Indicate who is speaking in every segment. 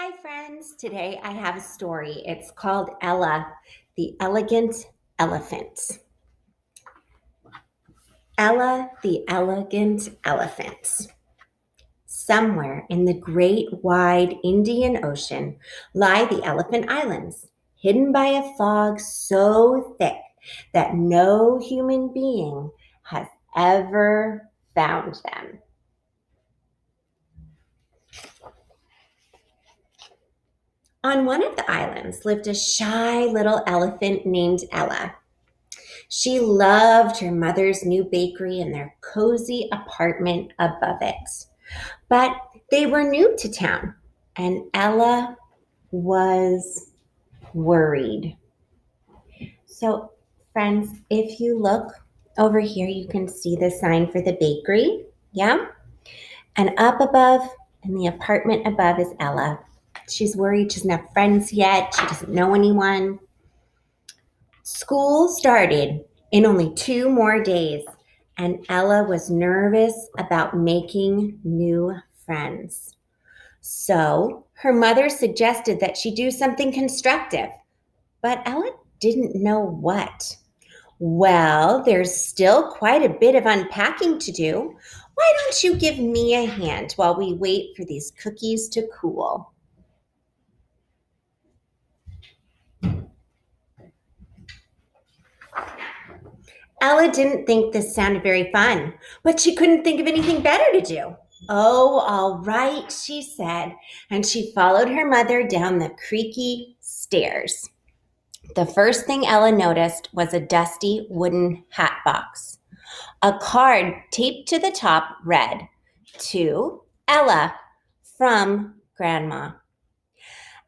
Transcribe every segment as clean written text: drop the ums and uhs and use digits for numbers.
Speaker 1: Hi, friends. Today I have a story. It's called Ella, the Elegant Elephant. Ella, the Elegant Elephant. Somewhere in the great wide Indian Ocean lie the Elephant Islands, hidden by a fog so thick that no human being has ever found them. On one of the islands lived a shy little elephant named Ella. She loved her mother's new bakery and their cozy apartment above it. But they were new to town, and Ella was worried. So, friends, if you look over here, you can see the sign for the bakery. Yeah. And up above in the apartment above is Ella. She's worried. She doesn't have friends yet. She doesn't know anyone. School started in only 2 more days, and Ella was nervous about making new friends. So her mother suggested that she do something constructive, but Ella didn't know what. Well, there's still quite a bit of unpacking to do. Why don't you give me a hand while we wait for these cookies to cool? Ella didn't think this sounded very fun, but she couldn't think of anything better to do. Oh, all right, she said, and she followed her mother down the creaky stairs. The first thing Ella noticed was a dusty wooden hat box. A card taped to the top read, "To Ella, from Grandma."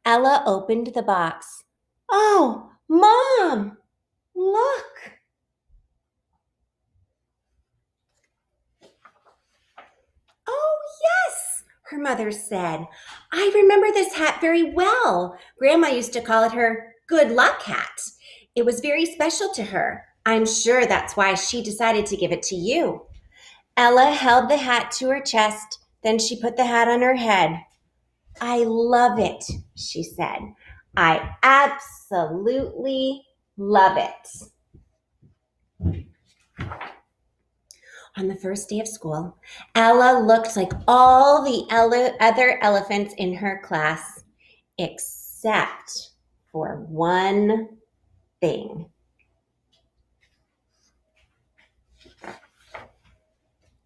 Speaker 1: Ella opened the box. "Oh, Mom, look!" "Oh, yes," her mother said. "I remember this hat very well. Grandma used to call it her good luck hat. It was very special to her. I'm sure that's why she decided to give it to you." Ella held the hat to her chest, then she put the hat on her head. "I love it," she said. "I absolutely love it." On the first day of school, Ella looked like all the other elephants in her class, except for one thing.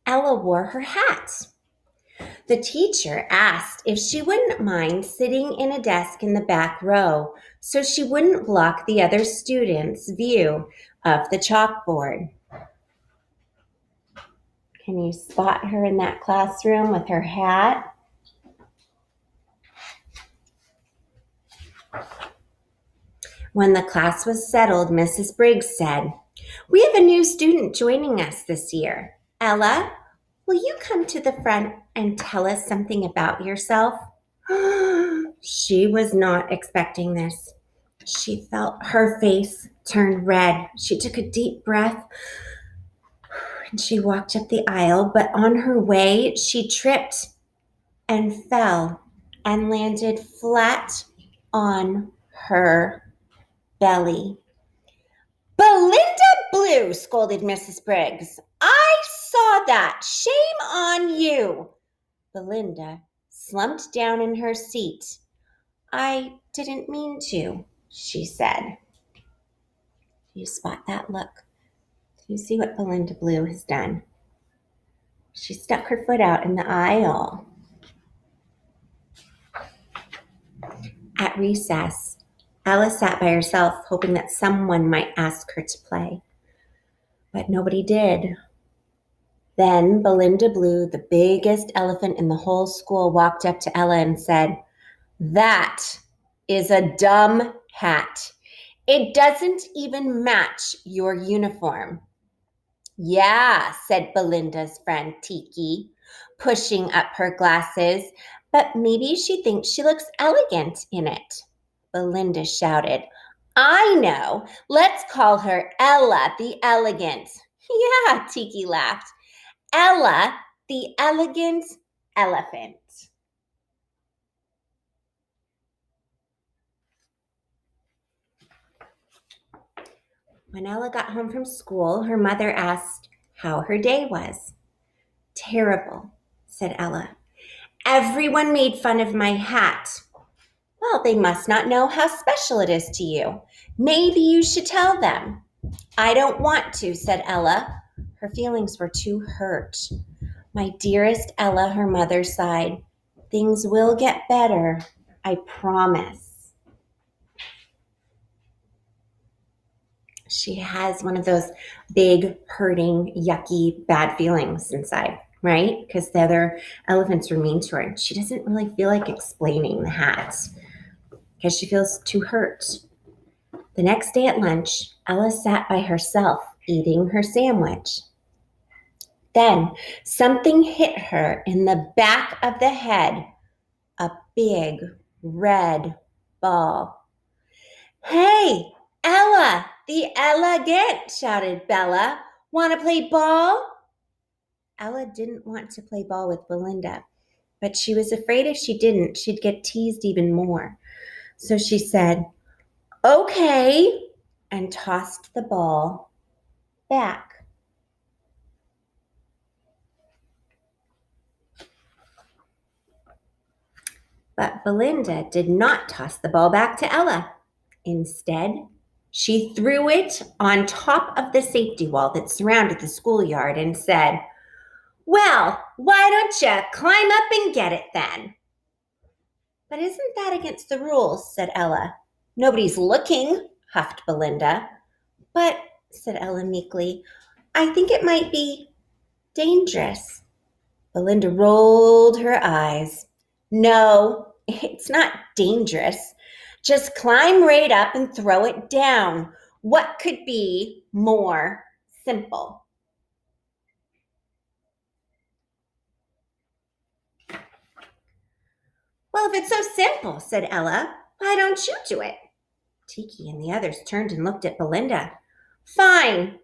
Speaker 1: Ella wore her hat. The teacher asked if she wouldn't mind sitting in a desk in the back row so she wouldn't block the other students' view of the chalkboard. Can you spot her in that classroom with her hat? When the class was settled, Mrs. Briggs said, "We have a new student joining us this year. Ella, will you come to the front and tell us something about yourself?" She was not expecting this. She felt her face turn red. She took a deep breath and she walked up the aisle, but on her way, she tripped and fell and landed flat on her belly. "Belinda Blue," scolded Mrs. Briggs. "I saw that. Shame on you." Belinda slumped down in her seat. "I didn't mean to," she said. Do you spot that look? Do you see what Belinda Blue has done? She stuck her foot out in the aisle. At recess, Alice sat by herself, hoping that someone might ask her to play. But nobody did. Then Belinda Blue, the biggest elephant in the whole school, walked up to Ella and said, "That is a dumb hat. It doesn't even match your uniform." "Yeah," said Belinda's friend Tiki, pushing up her glasses, "but maybe she thinks she looks elegant in it." Belinda shouted, "I know. Let's call her Ella the Elegant." "Yeah," Tiki laughed. "Ella the Elegant Elephant." When Ella got home from school, her mother asked how her day was. Terrible, said Ella. Everyone made fun of my hat. Well, they must not know how special it is to you. Maybe you should tell them. I don't want to, said Ella. Her feelings were too hurt. My dearest Ella, her mother sighed. Things will get better, I promise. She has one of those big, hurting, yucky, bad feelings inside, right? Because the other elephants were mean to her. And she doesn't really feel like explaining the hat because she feels too hurt. The next day at lunch, Ella sat by herself eating her sandwich. Then something hit her in the back of the head, a big red ball. Hey, Ella, the elegant, shouted Bella. Want to play ball? Ella didn't want to play ball with Belinda, but she was afraid if she didn't, she'd get teased even more. So she said, okay, and tossed the ball back. But Belinda did not toss the ball back to Ella. Instead, she threw it on top of the safety wall that surrounded the schoolyard and said, well, why don't you climb up and get it then? But isn't that against the rules, said Ella. Nobody's looking, huffed Belinda. But, said Ella meekly, I think it might be dangerous. Belinda rolled her eyes. No, it's not dangerous. Just climb right up and throw it down. What could be more simple? Well, if it's so simple, said Ella, why don't you do it? Tiki and the others turned and looked at Belinda. Fine,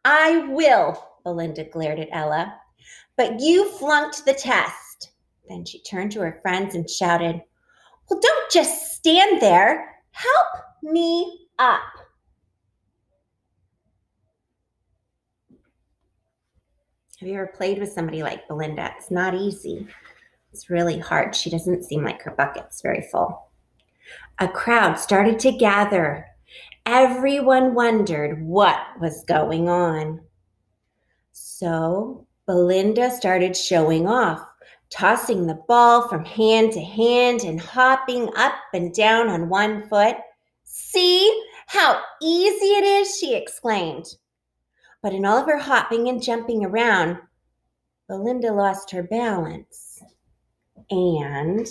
Speaker 1: I will, Belinda glared at Ella. But you flunked the test. Then she turned to her friends and shouted, well, don't just stand there. Help me up. Have you ever played with somebody like Belinda? It's not easy. It's really hard. She doesn't seem like her bucket's very full. A crowd started to gather. Everyone wondered what was going on. So Belinda started showing off, tossing the ball from hand to hand and hopping up and down on one foot. See how easy it is, she exclaimed. But in all of her hopping and jumping around, Belinda lost her balance and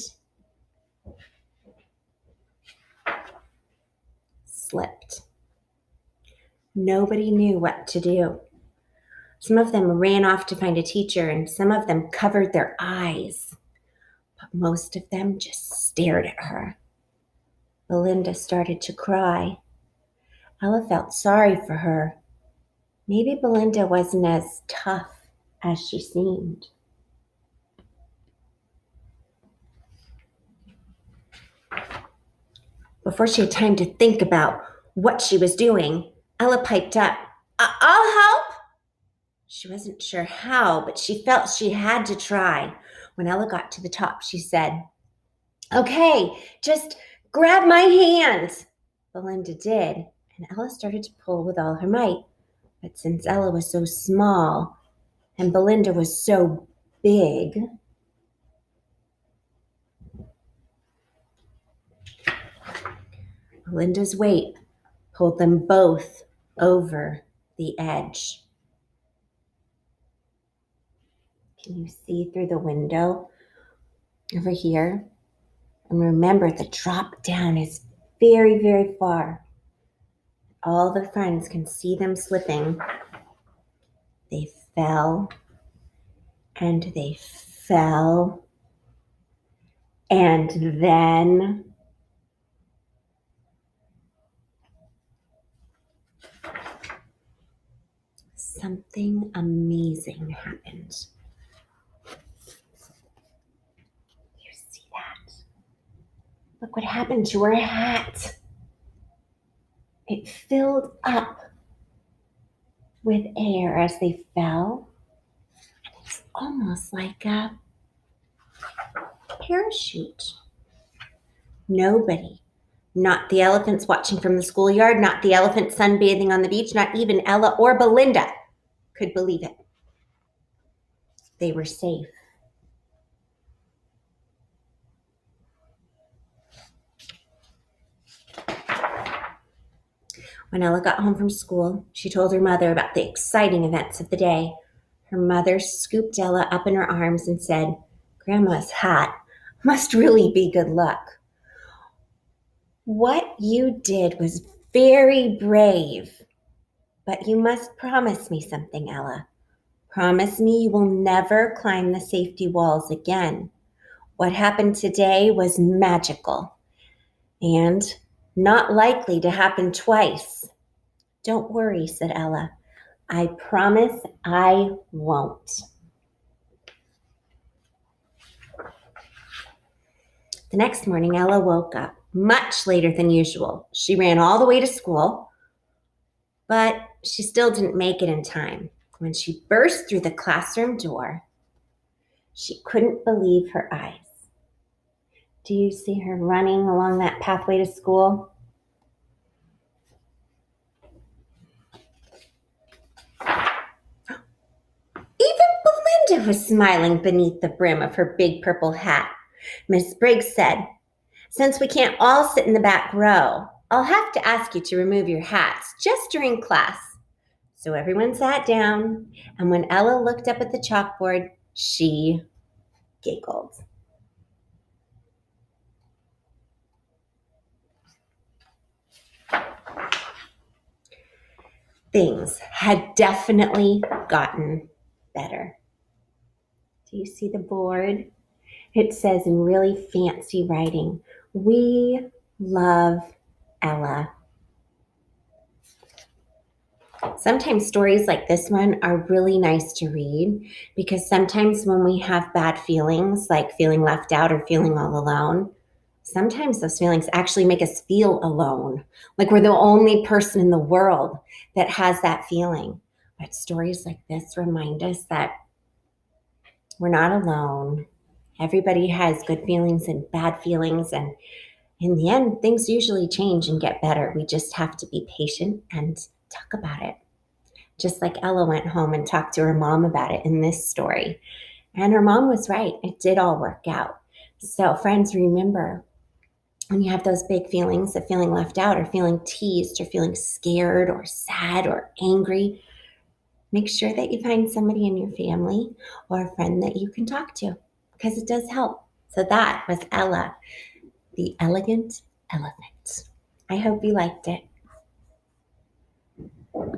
Speaker 1: slipped. Nobody knew what to do. Some of them ran off to find a teacher, and some of them covered their eyes. But most of them just stared at her. Belinda started to cry. Ella felt sorry for her. Maybe Belinda wasn't as tough as she seemed. Before she had time to think about what she was doing, Ella piped up, I'll help. She wasn't sure how, but she felt she had to try. When Ella got to the top, she said, okay, just grab my hand. Belinda did, and Ella started to pull with all her might. But since Ella was so small and Belinda was so big, Belinda's weight pulled them both over the edge. Can you see through the window over here? And remember, the drop down is very, very far. All the friends can see them slipping. They fell and they fell. And then something amazing happened. You see that? Look what happened to her hat. It filled up with air as they fell. It's almost like a parachute. Nobody, not the elephants watching from the schoolyard, not the elephants sunbathing on the beach, not even Ella or Belinda could believe it. They were safe. When Ella got home from school, she told her mother about the exciting events of the day. Her mother scooped Ella up in her arms and said, "Grandma's hat must really be good luck. What you did was very brave, but you must promise me something, Ella. Promise me you will never climb the safety walls again. What happened today was magical and not likely to happen twice." "Don't worry," said Ella. "I promise I won't." The next morning, Ella woke up much later than usual. She ran all the way to school, but she still didn't make it in time. When she burst through the classroom door, she couldn't believe her eyes. Do you see her running along that pathway to school? Even Belinda was smiling beneath the brim of her big purple hat. Miss Briggs said, "Since we can't all sit in the back row, I'll have to ask you to remove your hats just during class." So everyone sat down, and when Ella looked up at the chalkboard, she giggled. Things had definitely gotten better. Do you see the board? It says in really fancy writing, "We love Ella." Sometimes stories like this one are really nice to read because sometimes when we have bad feelings, like feeling left out or feeling all alone, sometimes those feelings actually make us feel alone, like we're the only person in the world that has that feeling. But stories like this remind us that we're not alone. Everybody has good feelings and bad feelings, and in the end, things usually change and get better. We just have to be patient and talk about it. Just like Ella went home and talked to her mom about it in this story. And her mom was right. It did all work out. So, friends, remember when you have those big feelings of feeling left out or feeling teased or feeling scared or sad or angry, make sure that you find somebody in your family or a friend that you can talk to because it does help. So, that was Ella, the elegant elephant. I hope you liked it.